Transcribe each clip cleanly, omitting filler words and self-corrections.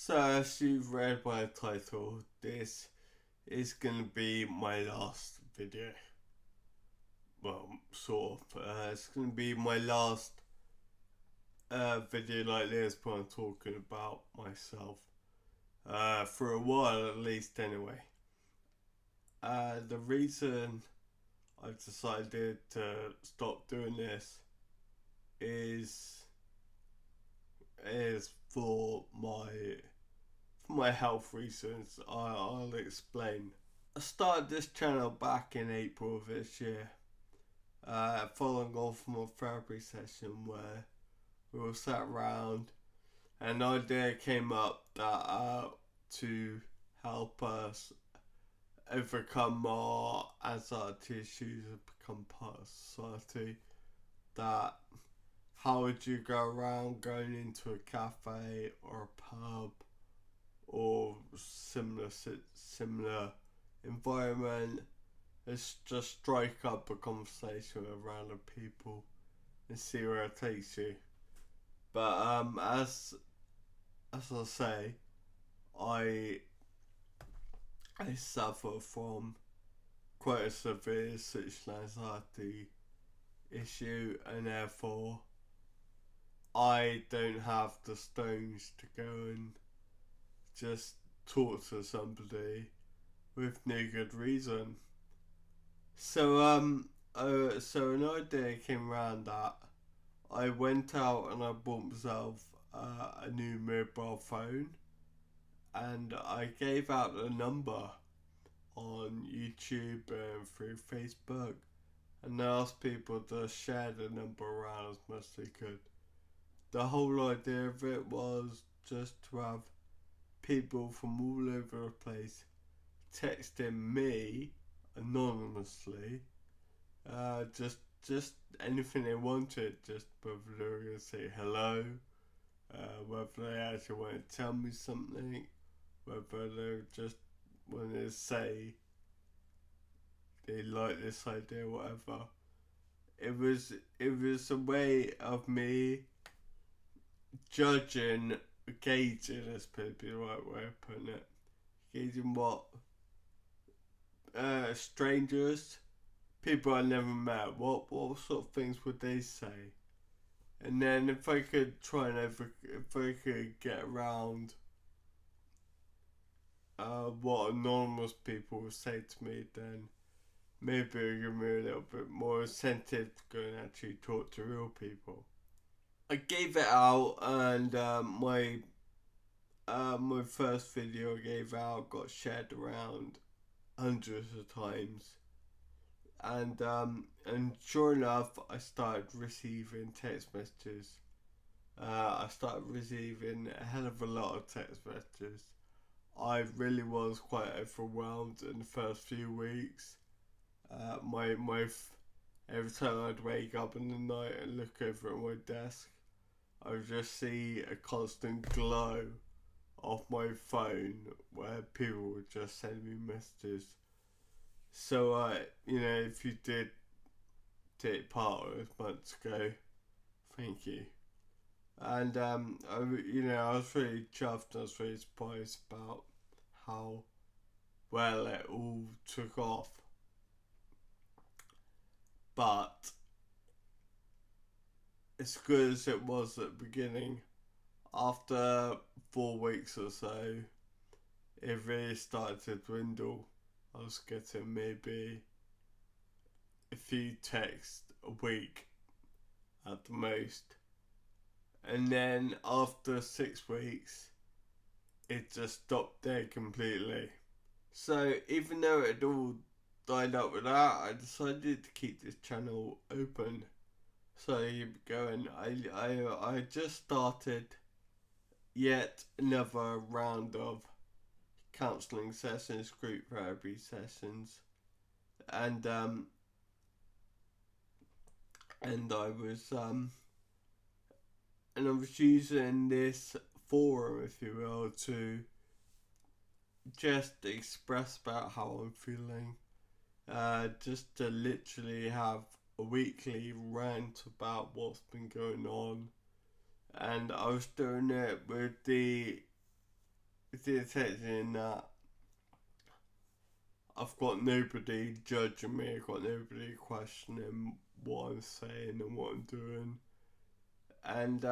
So, as you've read by the title, this is going to be my last video. Well, sort of. It's going to be my last video like this, but I'm talking about myself. For a while at least, anyway. The reason I've decided to stop doing this is for my health reasons. I'll explain. I started this channel back in April of this year, following on from a therapy session where we all sat around and an idea came up that to help us overcome our anxiety issues and become part of society, that how would you go around going into a cafe or a pub or similar environment, let's just strike up a conversation with random people and see where it takes you. But as I say, I suffer from quite a severe social anxiety issue, and therefore I don't have the stones to go and just talk to somebody with no good reason. So so an idea came around that I went out and I bought myself a new mobile phone, and I gave out a number on YouTube and through Facebook, and asked people to share the number around as much as they could. The whole idea of it was just to have people from all over the place texting me anonymously, just anything they wanted, just whether they were going to say hello, whether they actually wanted to tell me something, whether they just wanted to say they like this idea, whatever. It was a way of me judging, gauging, is probably the right way of putting it, gauging what strangers, people I never met, what sort of things would they say, and then if I could if I could get around what anonymous people would say to me, then maybe it'll give me a little bit more incentive to go and actually talk to real people. I gave it out, and my first video I gave out got shared around hundreds of times, and sure enough, I started receiving text messages. I started receiving a hell of a lot of text messages. I really was quite overwhelmed in the first few weeks. Every time I'd wake up in the night and look over at my desk, I would just see a constant glow off my phone where people would just send me messages. So, if you did take part of this months ago, thank you. And I was really chuffed. I was really surprised about how well it all took off. But as good as it was at the beginning, after 4 weeks or so, it really started to dwindle. I was getting maybe a few texts a week at the most. And then after 6 weeks, it just stopped dead completely. So even though it had all died up with that, I decided to keep this channel open. So you going, I just started yet another round of counselling sessions, group therapy sessions, and I was using this forum, if you will, to just express about how I'm feeling, just to literally have a weekly rant about what's been going on. And I was doing it with the with the intention that I've got nobody judging me, I've got nobody questioning what I'm saying and what I'm doing, and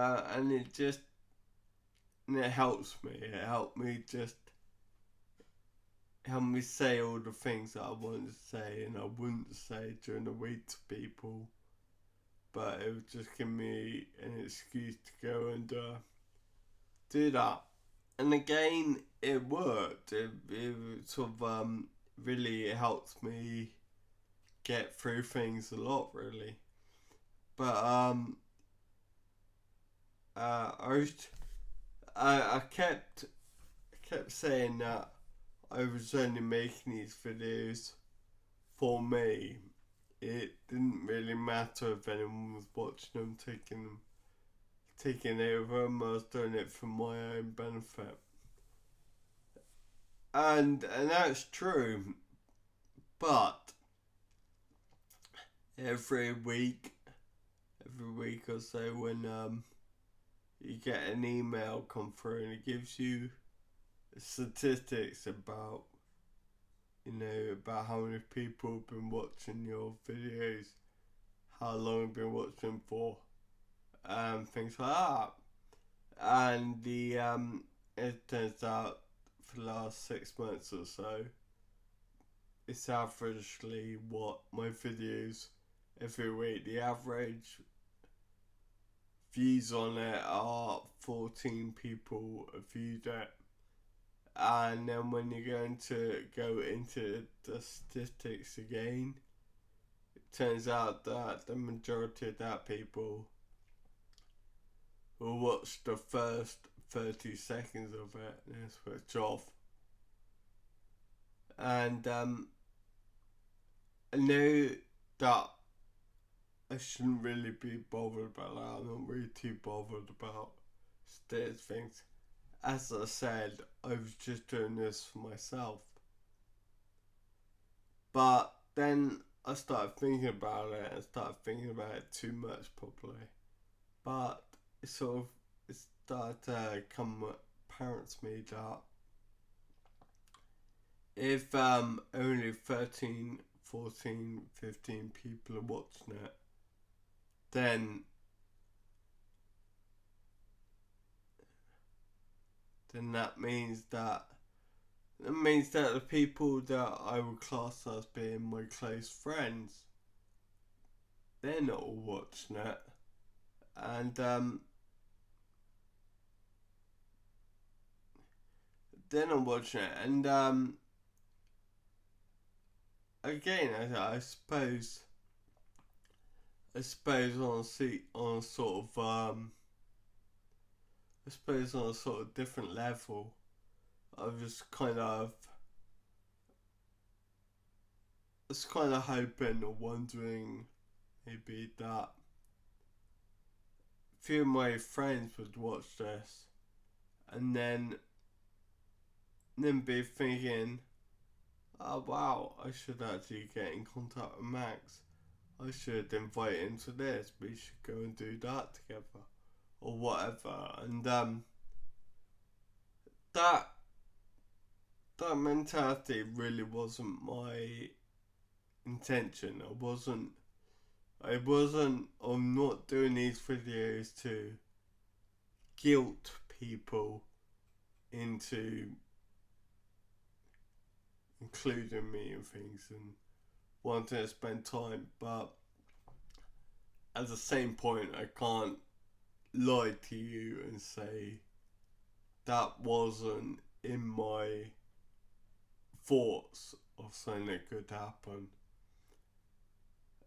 it helps me. It helped me help me say all the things that I want to say and I wouldn't say during the week to people, but it would just give me an excuse to go and do that. And again, it worked. It sort of really helped me get through things a lot, really. But I kept saying that I was only making these videos for me. It didn't really matter if anyone was watching them, taking over them. I was doing it for my own benefit, and that's true. But every week or so, when you get an email come through and it gives you statistics about how many people have been watching your videos, how long you've been watching them for, things like that. And it turns out for the last 6 months or so, it's averagely what my videos every week, the average views on it are 14 people have viewed it. And then when you're going to go into the statistics again, it turns out that the majority of that people will watch the first 30 seconds of it and then switch off. And I know that I shouldn't really be bothered about that. I'm not really too bothered about stats things. As I said, I was just doing this for myself. But then I started thinking about it and started thinking about it too much probably. But it started to come apparent to me that if only 13, 14, 15 people are watching it, then that means that the people that I would class as being my close friends, they're not all watching it, and they're not watching it, and again, I suppose on a sort of I suppose on a sort of different level, I was kind of hoping or wondering maybe that a few of my friends would watch this and then be thinking, oh wow, I should actually get in contact with Max. I should invite him to this. We should go and do that together, or whatever. And that mentality really wasn't my intention. I'm not doing these videos to guilt people into including me in things and wanting to spend time, but at the same point, I can't lie to you and say that wasn't in my thoughts of something that could happen,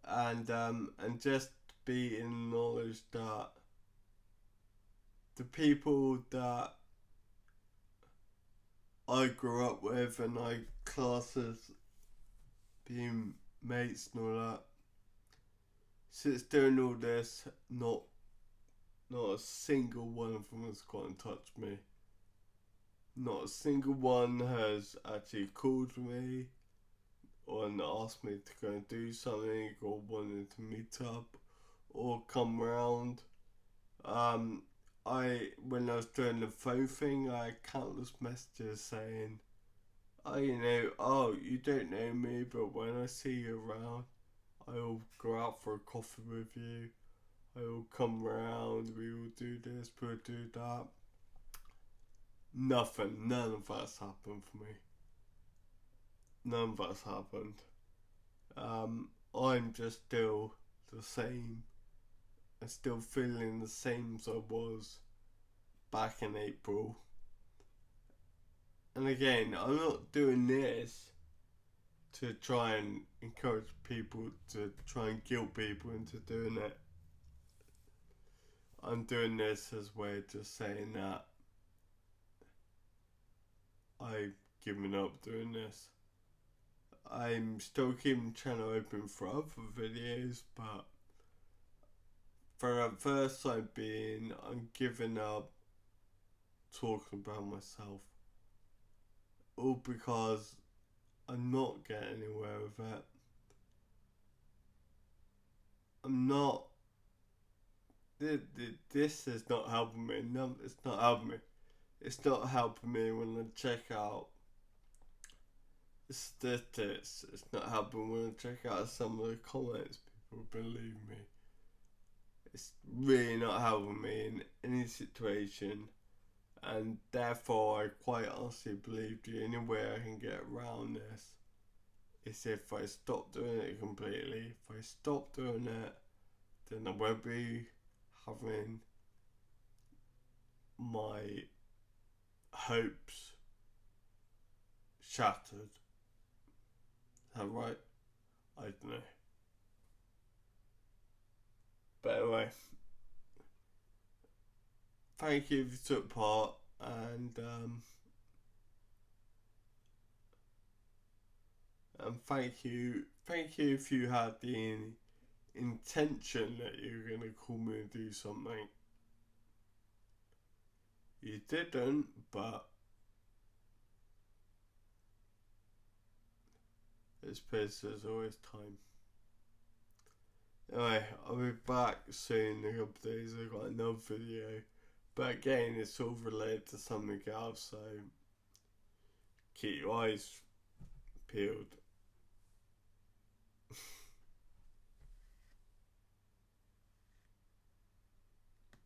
and just be in knowledge that the people that I grew up with and I class as being mates and all that, since doing all this, not a single one of them has got in touch with me. Not a single one has actually called me or asked me to go and do something or wanted to meet up or come round. when I was doing the phone thing, I had countless messages saying, oh, oh, you don't know me, but when I see you around, I'll go out for a coffee with you. I will come round. We will do this. We'll do that. Nothing. None of that's happened for me. None of that's happened. I'm just still the same. I'm still feeling the same as I was back in April. And again, I'm not doing this to try and encourage people to try and guilt people into doing it. I'm doing this as a way of just saying that I've given up doing this. I'm still keeping the channel open for other videos, but for the first time being, I'm giving up talking about myself. All because I'm not getting anywhere with it. I'm not. This is not helping me. No, it's not helping me. It's not helping me when I check out statistics. It's not helping when I check out some of the comments. People believe me. It's really not helping me in any situation, and therefore I quite honestly believe the only way I can get around this is if I stop doing it completely. If I stop doing it, then I won't be having my hopes shattered. Is that right? I don't know. But anyway, thank you if you took part, and thank you if you had the intention that you were gonna call me and do something. You didn't, but I suppose there's always time. Anyway, I'll be back soon in a couple of days. I've got another video, but again, it's all related to something else, so keep your eyes peeled.